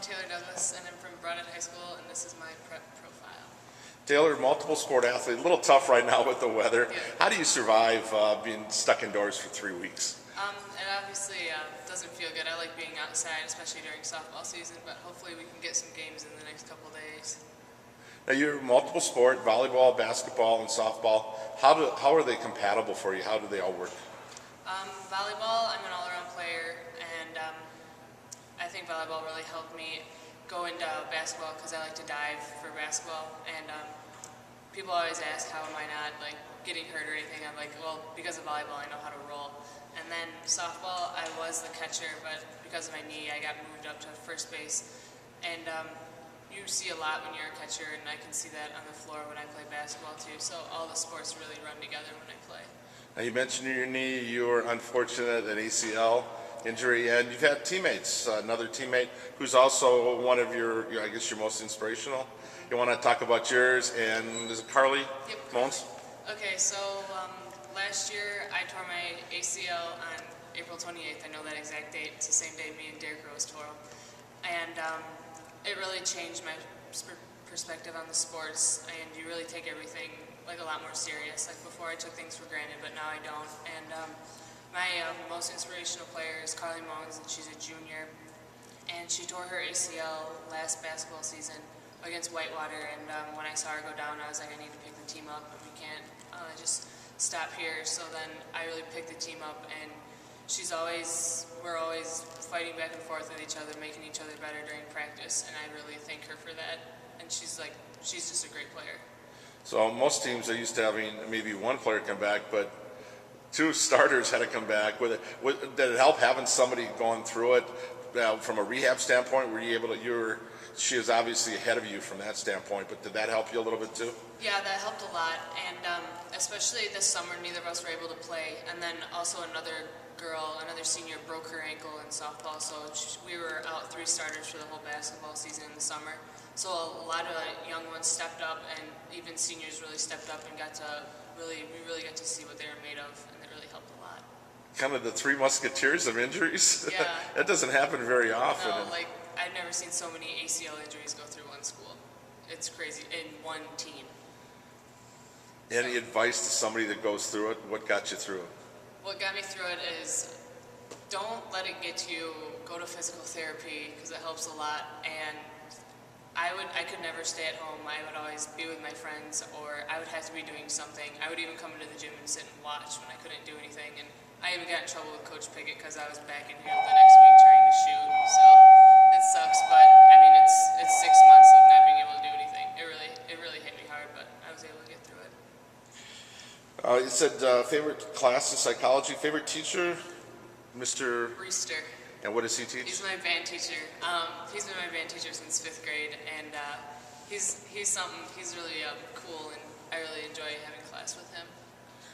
Taylor Douglas, and I'm from Brodhead High School, and this is my prep profile. Taylor, multiple sport athlete, a little tough right now with the weather. Yeah. How do you survive being stuck indoors for 3 weeks? It obviously doesn't feel good. I like being outside, especially during softball season, but hopefully we can get some games in the next couple days. Now you're multiple sport, volleyball, basketball, and softball. How are they compatible for you? How do they all work? Volleyball, I'm an all-around player, and I think volleyball really helped me go into basketball because I like to dive for basketball, and people always ask how am I not like getting hurt or anything. I'm like, well, because of volleyball I know how to roll. And then softball, I was the catcher, but because of my knee I got moved up to first base, and you see a lot when you're a catcher, and I can see that on the floor when I play basketball too, so all the sports really run together when I play. Now you mentioned your knee, you were unfortunate, an ACL injury, and you've had teammates, another teammate who's also one of your I guess your most inspirational. You want to talk about yours, and is it Carly Moans? Okay, so last year I tore my ACL on April 28th. I know that exact date. It's the same day me and Derek Rose tore them. And it really changed my perspective on the sports, and you really take everything like a lot more serious. Like before I took things for granted, but now I don't. And my most inspirational player is Carly Moans, and she's a junior. And she tore her ACL last basketball season against Whitewater, and when I saw her go down, I was like, I need to pick the team up, and we can't just stop here. So then I really picked the team up, and we're always fighting back and forth with each other, making each other better during practice, and I really thank her for that. And she's just a great player. So most teams are used to having maybe one player come back, but two starters had to come back. Did it help having somebody going through it from a rehab standpoint? Were you able to? She is obviously ahead of you from that standpoint, but did that help you a little bit too? Yeah, that helped a lot, and especially this summer, neither of us were able to play. And then also another senior, broke her ankle in softball, so we were out 3 starters for the whole basketball season in the summer. So a lot of young ones stepped up, and even seniors really stepped up and we really got to see what they were made of, and it really helped a lot. Kind of the 3 musketeers of injuries. Yeah. That doesn't happen very often. No, I've never seen so many ACL injuries go through one school. It's crazy, in one team. Any advice to somebody that goes through it? What got you through it? What got me through it is don't let it get to you. Go to physical therapy because it helps a lot. And I could never stay at home. I would always be with my friends, or I would have to be doing something. I would even come into the gym and sit and watch when I couldn't do anything. And I even got in trouble with Coach Pickett because I was back in here the next week trying to shoot. So it sucks, but I mean it's 6 months of not being able to do anything. It really hit me hard, but I was able to get through it. You said favorite class in psychology, favorite teacher, Mr. Reister. And what does he teach? He's my band teacher. He's been my band teacher since 5th grade, and he's really cool, and I really enjoy having class with him.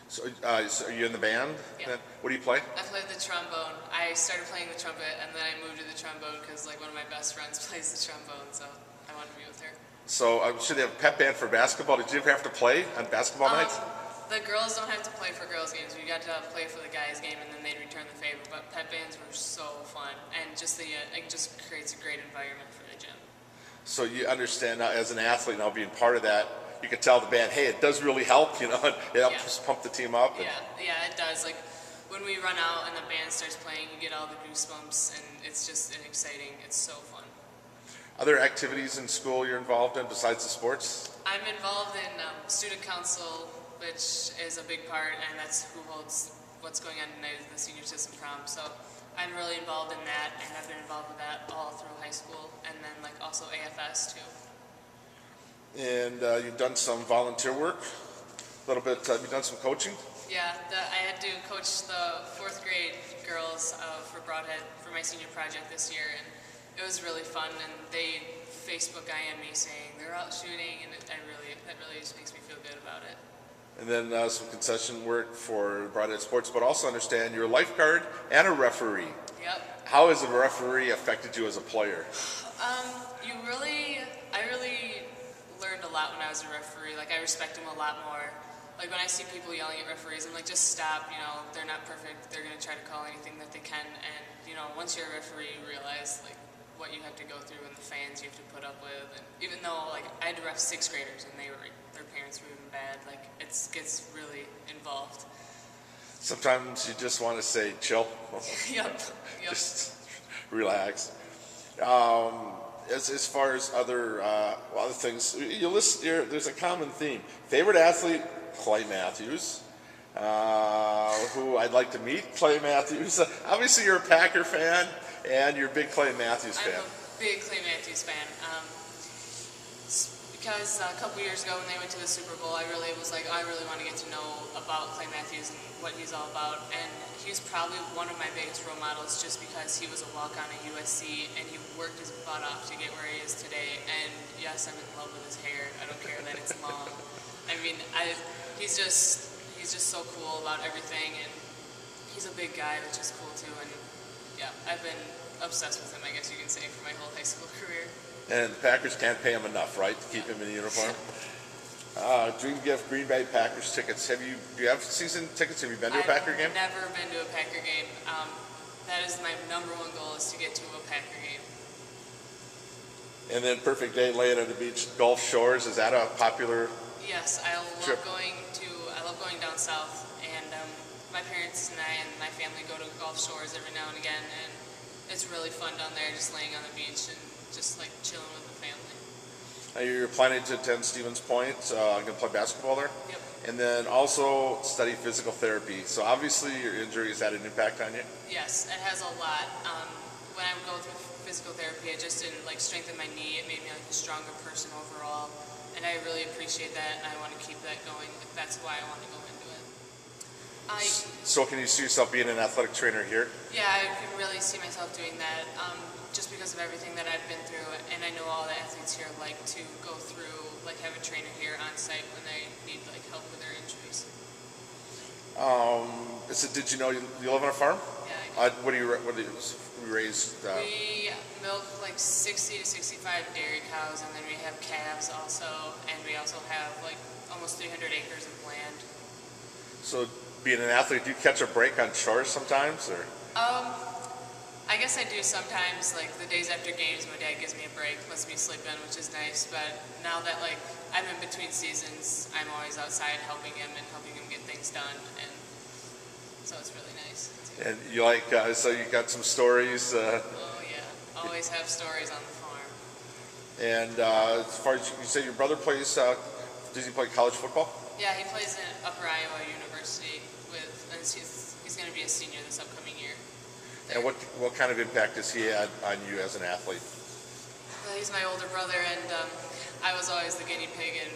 So are you in the band? Yeah. What do you play? I play the trombone. I started playing the trumpet, and then I moved to the trombone because one of my best friends plays the trombone, so I wanted to be with her. So should they have a pep band for basketball? Did you ever have to play on basketball nights? The girls don't have to play for girls' games. We got to play for the guys' game, and then they'd return the favor. But pep bands were so fun, and it just creates a great environment for the gym. So you understand now, as an athlete, now being part of that, you can tell the band, hey, it does really help. It helps pump the team up. Yeah, it does. When we run out and the band starts playing, you get all the goosebumps, and it's just exciting. It's so fun. Other activities in school you're involved in besides the sports? I'm involved in student council, which is a big part, and that's who holds what's going on tonight is the senior system prom. So I'm really involved in that, and I've been involved with that all through high school, and then also AFS too. And you've done some volunteer work, a little bit. Have you done some coaching? Yeah, I had to coach the 4th grade girls for Brodhead for my senior project this year, and it was really fun. And they Facebook IM me saying they're out shooting, and that really just makes me feel good about it. And then some concession work for Brodhead Sports, but also understand you're a lifeguard and a referee. Yep. How has a referee affected you as a player? I really learned a lot when I was a referee. I respect them a lot more. When I see people yelling at referees, I'm like, just stop. They're not perfect. They're gonna try to call anything that they can. And once you're a referee, you realize what you have to go through and the fans you have to put up with. And even though like I had to ref sixth graders and their parents were even bad, like it gets really involved. Sometimes you just want to say, chill. Yep. Just relax. As far as other things, you list here. There's a common theme. Favorite athlete, Clay Matthews. Who I'd like to meet, Clay Matthews. Obviously, you're a Packer fan, and you're a big Clay Matthews fan. I'm a big Clay Matthews fan. Because a couple years ago when they went to the Super Bowl, I really was like, I really want to get to know about Clay Matthews and what he's all about. And he's probably one of my biggest role models just because he was a walk-on at USC and he worked his butt off to get where he is today. And yes, I'm in love with his hair. I don't care that it's long. I mean, he's just so cool about everything, and he's a big guy, which is cool too. And yeah, I've been obsessed with him, I guess you can say, for my whole high school career. And the Packers can't pay him enough, right, to keep him in the uniform? Dream gift, Green Bay Packers tickets. Do you have season tickets? Have you been to a Packer game? I've never been to a Packer game. That is my number one goal, is to get to a Packer game. And then perfect day laying on the beach, Gulf Shores. Is that a popular Yes, I trip? love going down south, and my parents and I and my family go to Gulf Shores every now and again, and it's really fun down there, just laying on the beach and just like chilling with the family. You're planning to attend Stevens Point. Going to play basketball there? Yep. And then also study physical therapy. So obviously your injury has had an impact on you? Yes, it has a lot. When I would go through physical therapy, it just didn't like strengthen my knee. It made me like a stronger person overall, and I really appreciate that, and I want to keep that going. That's why I want to go into it. So can you see yourself being an athletic trainer here? Yeah, I can really see myself doing that, just because of everything that I've been through, and I know all the athletes here like to go through, like have a trainer here on site when they need like help with their injuries. Did you know you live on a farm? Yeah. What do you raise? We milk like 60 to 65 dairy cows, and then we have calves also, and we also have like almost 300 acres of land. So being an athlete, do you catch a break on chores sometimes, or? I guess I do sometimes. Like the days after games, my dad gives me a break, lets me sleep in, which is nice. But now that like I'm in between seasons, I'm always outside helping him and helping him get things done, and so it's really nice. And you like, so you got some stories? Oh yeah, always have stories on the farm. And as far as you say, your brother plays, does he play college football? Yeah, he plays at Upper Iowa University and he's going to be a senior this upcoming year. And what kind of impact has he had on you as an athlete? Well, he's my older brother, and I was always the guinea pig, and,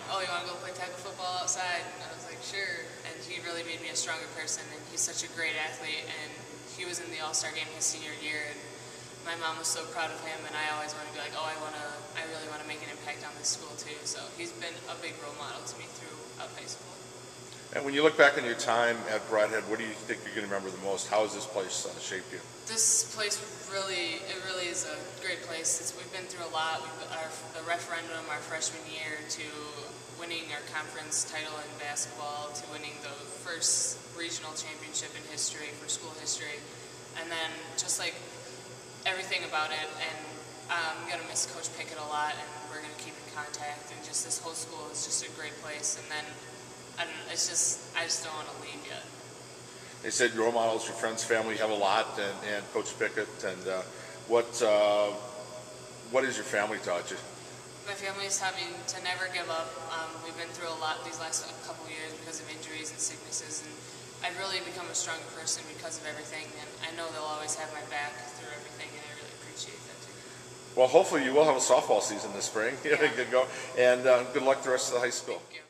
oh, you want to go play tackle football outside? And I was like, sure. And he really made me a stronger person, and he's such a great athlete, and he was in the All-Star game his senior year, and my mom was so proud of him, and I always want to be like, oh, I really want to make an impact on this school too. So he's been a big role model to me throughout high school. And when you look back on your time at Brodhead, what do you think you're going to remember the most? How has this place shaped you? This place really is a great place. We've been through a lot. The referendum our freshman year, to winning our conference title in basketball, to winning the first regional championship in history for school history, and then just like everything about it. And I'm going to miss Coach Pickett a lot, and we're going to keep in contact, and just this whole school is just a great place. And then I just don't want to leave yet. They said your role models, your friends, family have a lot, and Coach Pickett. And what has your family taught you? My family has taught me to never give up. We've been through a lot these last couple of years because of injuries and sicknesses, and I've really become a stronger person because of everything. And I know they'll always have my back through everything, and I really appreciate that too. Well, hopefully you will have a softball season this spring. Yeah. Good go, and good luck the rest of the high school. Thank you.